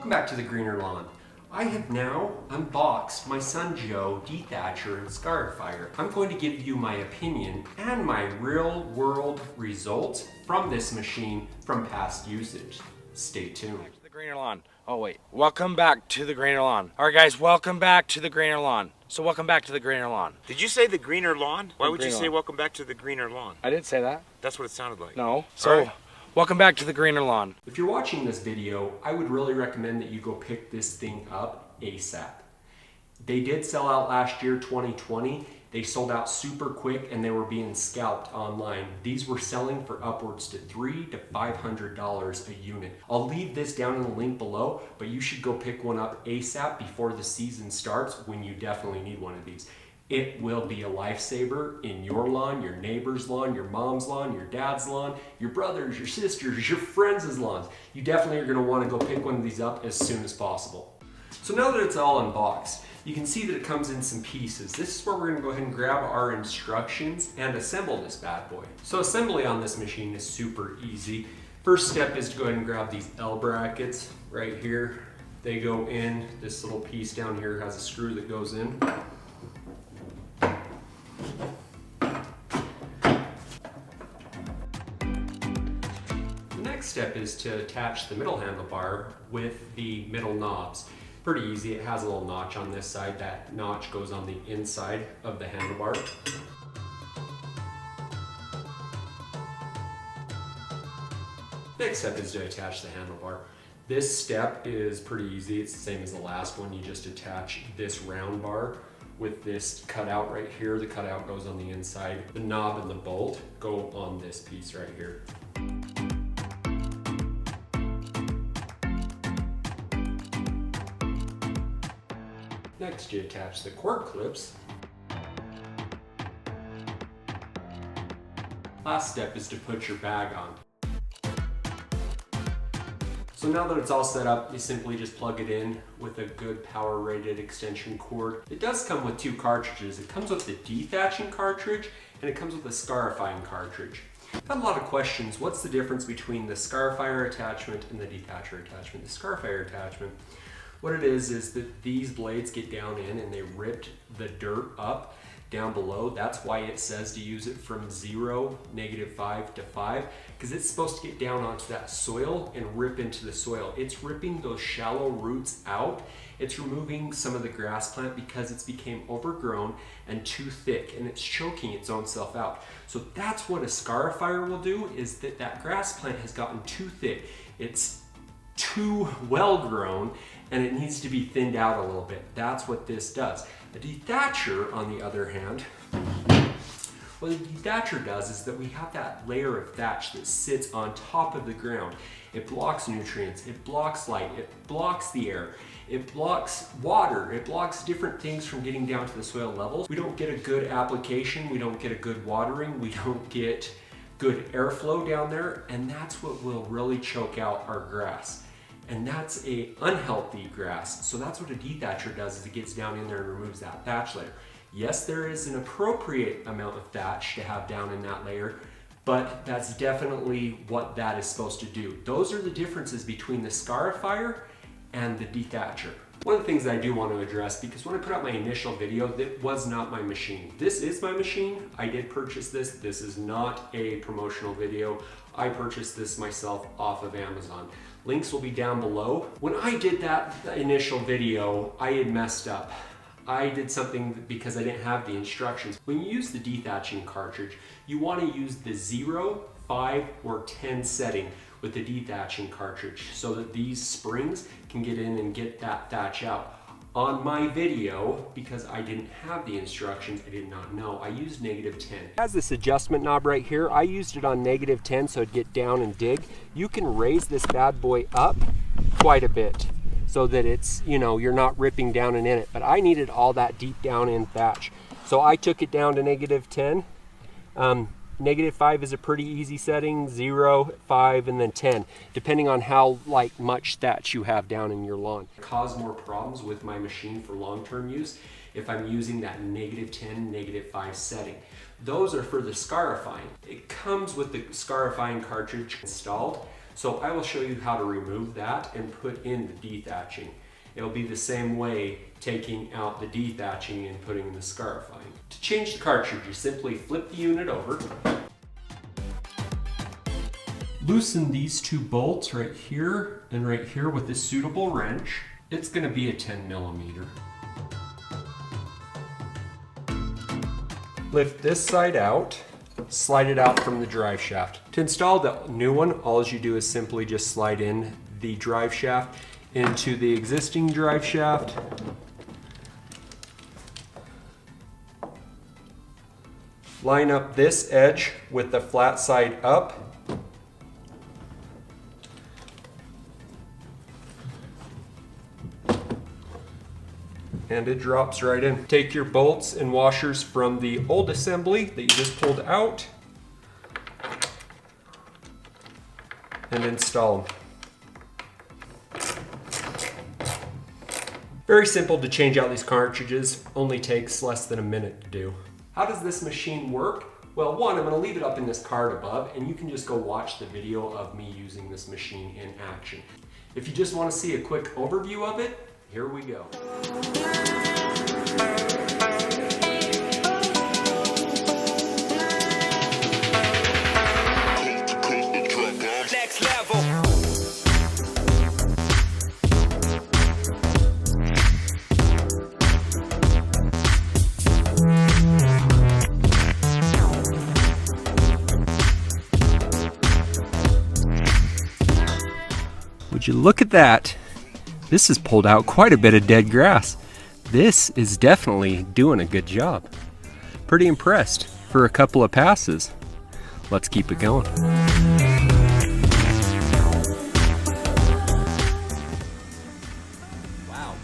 Welcome back to the Greener Lawn. I have now unboxed my SunJoe Dethatcher and Scarifier. I'm going to give you my opinion and my real world results from this machine from past usage. Stay tuned. Back to the Greener Lawn. Oh wait, welcome back to the Greener Lawn. All right guys, welcome back to the Greener Lawn. So welcome back to the Greener Lawn. Did you say the greener lawn? Why would you say lawn. welcome back to the greener lawn? I didn't say that. That's what it sounded like. No. So right. welcome back to the Greener Lawn. If you're watching this video, I would really recommend that you go pick this thing up ASAP. They did sell out last year, 2020. They sold out super quick and they were being scalped online. These were selling for upwards to $300 to $500 a unit. I'll leave this down in the link below, but you should go pick one up ASAP before the season starts when you definitely need one of these. It will be a lifesaver in your lawn, your neighbor's lawn, your mom's lawn, your dad's lawn, your brothers, your sisters, your friends' lawns. You definitely are gonna wanna go pick one of these up as soon as possible. So now that it's all unboxed, you can see that it comes in some pieces. This is where we're gonna go ahead and grab our instructions and assemble this bad boy. So assembly on this machine is super easy. First step is to go ahead and grab these L brackets right here. They go in, this little piece down here has a screw that goes in. The next step is to attach the middle handlebar with the middle knobs. Pretty easy, it has a little notch on this side. That notch goes on the inside of the handlebar. Next step is to attach the handlebar. This step is pretty easy, it's the same as the last one. You just attach this round bar with this cutout right here. The cutout goes on the inside. The knob and the bolt go on this piece right here. Next, you attach the cord clips. Last step is to put your bag on. So now that it's all set up, you simply just plug it in with a good power rated extension cord. It does come with two cartridges. It comes with the dethatching cartridge and it comes with a scarifying cartridge. I've had a lot of questions. What's the difference between the Scarifier attachment and the dethatcher attachment? The Scarifier attachment, what it is that these blades get down in and they ripped the dirt up down below. That's why it says to use it from 0, -5 to 5, because it's supposed to get down onto that soil and rip into the soil. It's ripping those shallow roots out. It's removing some of the grass plant because it's became overgrown and too thick and it's choking its own self out. So that's what a Scarifier will do, is that grass plant has gotten too thick. It's too well grown and it needs to be thinned out a little bit. That's what this does. A dethatcher, on the other hand, what a dethatcher does is that we have that layer of thatch that sits on top of the ground. It blocks nutrients, it blocks light, it blocks the air, it blocks water, it blocks different things from getting down to the soil levels. We don't get a good application, we don't get a good watering, we don't get good airflow down there, and that's what will really choke out our grass. And that's a unhealthy grass. So that's what a dethatcher does, is it gets down in there and removes that thatch layer. Yes, there is an appropriate amount of thatch to have down in that layer, but that's definitely what that is supposed to do. Those are the differences between the Scarifier and the dethatcher. One of the things that I do want to address, because when I put out my initial video, that was not my machine. This is my machine. I did purchase this. This is not a promotional video. I purchased this myself off of Amazon. Links will be down below. When I did that initial video, I had messed up. I did something because I didn't have the instructions. When you use the dethatching cartridge, you want to use the 0, 5, or 10 setting with the dethatching cartridge so that these springs can get in and get that thatch out. On my video, because I didn't have the instructions, I did not know, I used -10. It has this adjustment knob right here. I used it on -10 so it'd get down and dig. You can raise this bad boy up quite a bit so that it's, you know, you're not ripping down and in it, but I needed all that deep down in thatch. So I took it down to -10. -5 is a pretty easy setting, 0, 5, and then 10, depending on how much thatch you have down in your lawn. Cause more problems with my machine for long-term use if I'm using that -10, -5 setting. Those are for the scarifying. It comes with the scarifying cartridge installed, So I will show you how to remove that and put in the dethatching. It'll be the same way taking out the dethatching and putting in the scarifying. To change the cartridge, you simply flip the unit over. Loosen these two bolts right here and right here with a suitable wrench. It's going to be a 10mm. Lift this side out, slide it out from the drive shaft. To install the new one, all you do is simply just slide in the drive shaft into the existing drive shaft. Line up this edge with the flat side up. And it drops right in. Take your bolts and washers from the old assembly that you just pulled out and install them. Very simple to change out these cartridges, only takes less than a minute to do. How does this machine work? Well, one, I'm going to leave it up in this card above, and you can just go watch the video of me using this machine in action. If you just want to see a quick overview of it, here we go. Next level. Would you look at that? This has pulled out quite a bit of dead grass. This is definitely doing a good job. Pretty impressed for a couple of passes. Let's keep it going. Wow.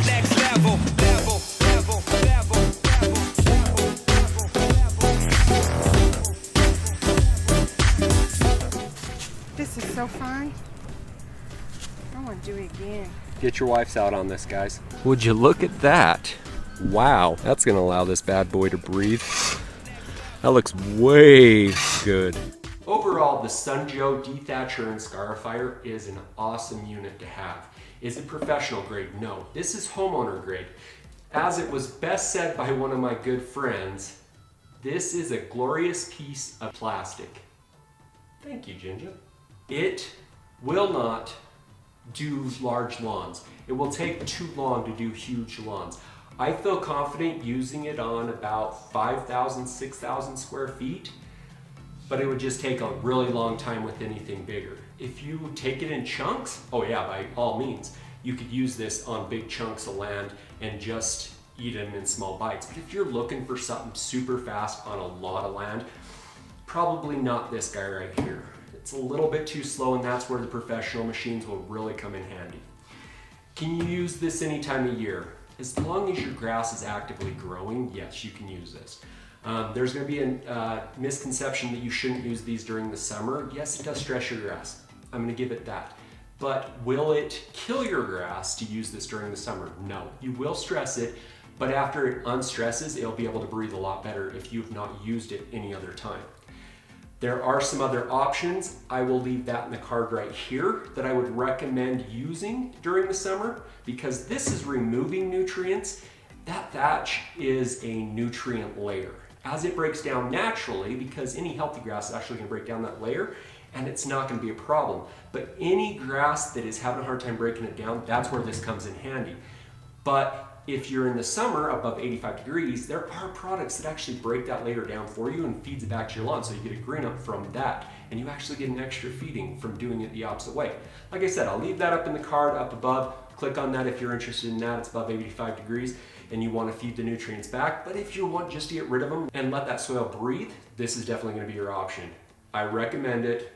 Next level. This is so fun. I want to do it again. Get your wife's out on this, guys. Would you look at that? Wow, that's gonna allow this bad boy to breathe. That looks way good. Overall, the SunJoe Dethatcher and Scarifier is an awesome unit to have. Is it professional grade? No, this is homeowner grade. As it was best said by one of my good friends, this is a glorious piece of plastic. Thank you, Ginger. It will not do large lawns. It will take too long to do huge lawns. I feel confident using it on about 5,000, 6,000 square feet, but it would just take a really long time with anything bigger. If you take it in chunks, oh yeah, by all means, you could use this on big chunks of land and just eat them in small bites. But if you're looking for something super fast on a lot of land, probably not this guy right here. It's a little bit too slow, and that's where the professional machines will really come in handy. Can you use this any time of year? As long as your grass is actively growing, yes, you can use this. There's going to be a misconception that you shouldn't use these during the summer. Yes, it does stress your grass. I'm going to give it that. But will it kill your grass to use this during the summer? No. You will stress it, but after it unstresses, it'll be able to breathe a lot better if you've not used it any other time. There are some other options. I will leave that in the card right here that I would recommend using during the summer, because this is removing nutrients. That thatch is a nutrient layer. As it breaks down naturally, because any healthy grass is actually going to break down that layer, and it's not going to be a problem. But any grass that is having a hard time breaking it down, that's where this comes in handy. But if you're in the summer above 85 degrees, there are products that actually break that layer down for you and feeds it back to your lawn, so you get a green up from that, and you actually get an extra feeding from doing it the opposite way. Like I said, I'll leave that up in the card up above. Click on that if you're interested in that. It's above 85 degrees and you want to feed the nutrients back. But if you want just to get rid of them and let that soil breathe, this is definitely going to be your option. I recommend it.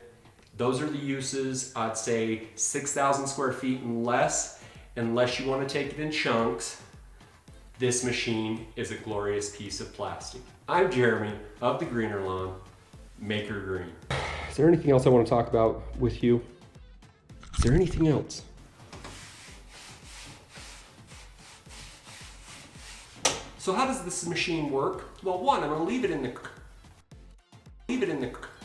Those are the uses. I'd say 6,000 square feet and less, unless you want to take it in chunks. This machine is a glorious piece of plastic. I'm Jeremy of the Greener Lawn. Make her green. Is there anything else I want to talk about with you? Is there anything else? So how does this machine work? Well, one, I'm going to leave it in the leave it in the